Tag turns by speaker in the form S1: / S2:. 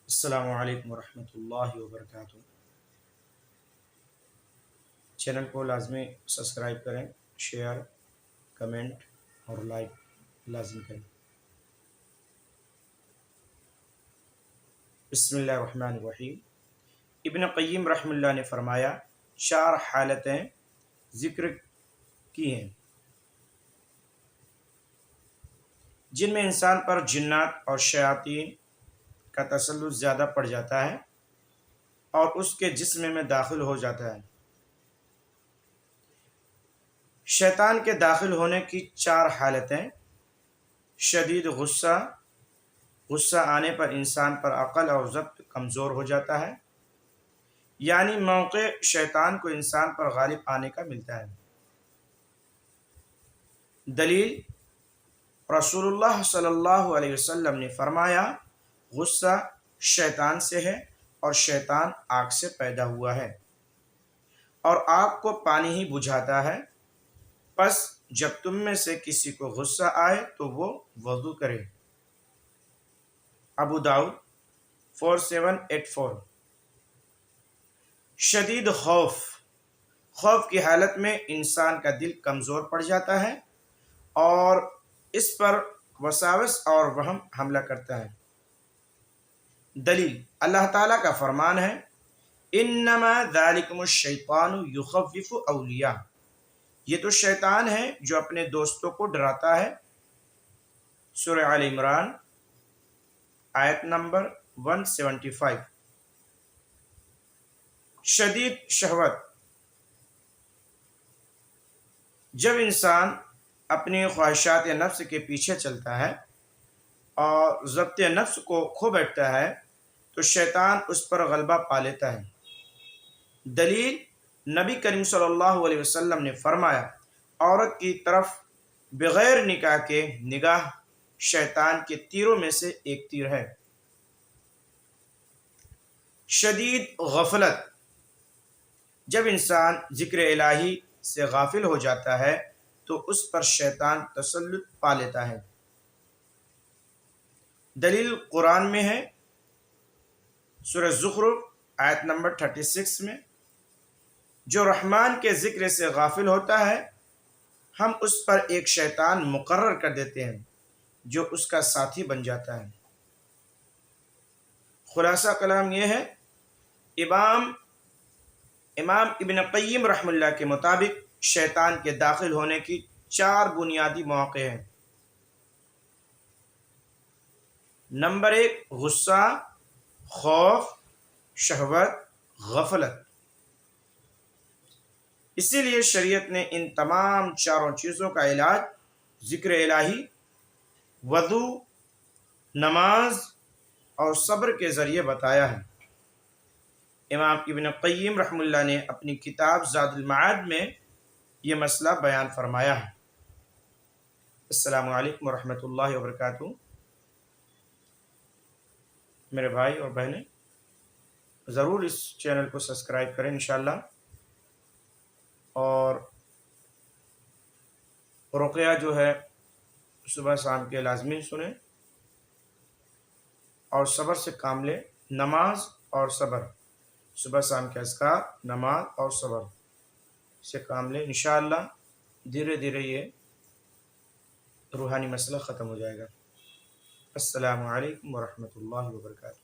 S1: السلام علیکم ورحمۃ اللہ وبرکاتہ۔ چینل کو لازمی سبسکرائب کریں، شیئر، کمنٹ اور لائک لازم کریں۔ بسم اللہ الرحمن الرحیم۔ ابن قیم رحمہ اللہ نے فرمایا، 4 حالتیں ذکر کی ہیں جن میں انسان پر جنات اور شیاطین کا تسلط زیادہ پڑ جاتا ہے اور اس کے جسم میں داخل ہو جاتا ہے۔ شیطان کے داخل ہونے کی 4 حالتیں: شدید غصہ آنے پر انسان پر عقل اور ضبط کمزور ہو جاتا ہے، یعنی موقع شیطان کو انسان پر غالب آنے کا ملتا ہے۔ دلیل: رسول اللہ صلی اللہ علیہ وسلم نے فرمایا، غصہ شیطان سے ہے اور شیطان آگ سے پیدا ہوا ہے اور آگ کو پانی ہی بجھاتا ہے، پس جب تم میں سے کسی کو غصہ آئے تو وہ وضو کرے۔ ابو داؤد 4784۔ شدید خوف کی حالت میں انسان کا دل کمزور پڑ جاتا ہے اور اس پر وساوس اور وہم حملہ کرتا ہے۔ دلیل: اللہ تعالیٰ کا فرمان ہے، انما ذالکم الشیطان یخوف اولیاء، یہ تو شیطان ہے جو اپنے دوستوں کو ڈراتا ہے۔ سورہ آل عمران آیت نمبر 175۔ شدید شہوت: جب انسان اپنی خواہشات نفس کے پیچھے چلتا ہے اور ضبط نفس کو کھو بیٹھتا ہے تو شیطان اس پر غلبہ پا لیتا ہے۔ دلیل: نبی کریم صلی اللہ علیہ وسلم نے فرمایا، عورت کی طرف بغیر نکاح کے نگاہ شیطان کے تیروں میں سے ایک تیر ہے۔ شدید غفلت: جب انسان ذکر الہی سے غافل ہو جاتا ہے تو اس پر شیطان تسلط پا لیتا ہے۔ دلیل قرآن میں ہے، سورہ زخرف آیت نمبر 36 میں، جو رحمان کے ذکر سے غافل ہوتا ہے ہم اس پر ایک شیطان مقرر کر دیتے ہیں جو اس کا ساتھی بن جاتا ہے۔ خلاصہ کلام یہ ہے، امام ابن قیم رحمہ اللہ کے مطابق شیطان کے داخل ہونے کی 4 بنیادی مواقع ہیں۔ نمبر 1، غصہ، خوف، شہوت، غفلت۔ اسی لیے شریعت نے ان تمام 4 چیزوں کا علاج ذکر الہی، وضو، نماز اور صبر کے ذریعے بتایا ہے۔ امام ابن قیم رحمہ اللہ نے اپنی کتاب زاد المعاد میں یہ مسئلہ بیان فرمایا ہے۔ السلام علیکم ورحمۃ اللہ وبرکاتہ۔ میرے بھائی اور بہنیں، ضرور اس چینل کو سبسکرائب کریں انشاءاللہ، اور رقیہ جو ہے صبح شام کے لازمی سنیں اور صبر سے کام لیں۔ نماز اور صبر، صبح شام کے اذکار، نماز اور صبر سے کام لیں، انشاءاللہ دھیرے دھیرے یہ روحانی مسئلہ ختم ہو جائے گا۔ السلام علیکم ورحمۃ اللہ وبرکاتہ۔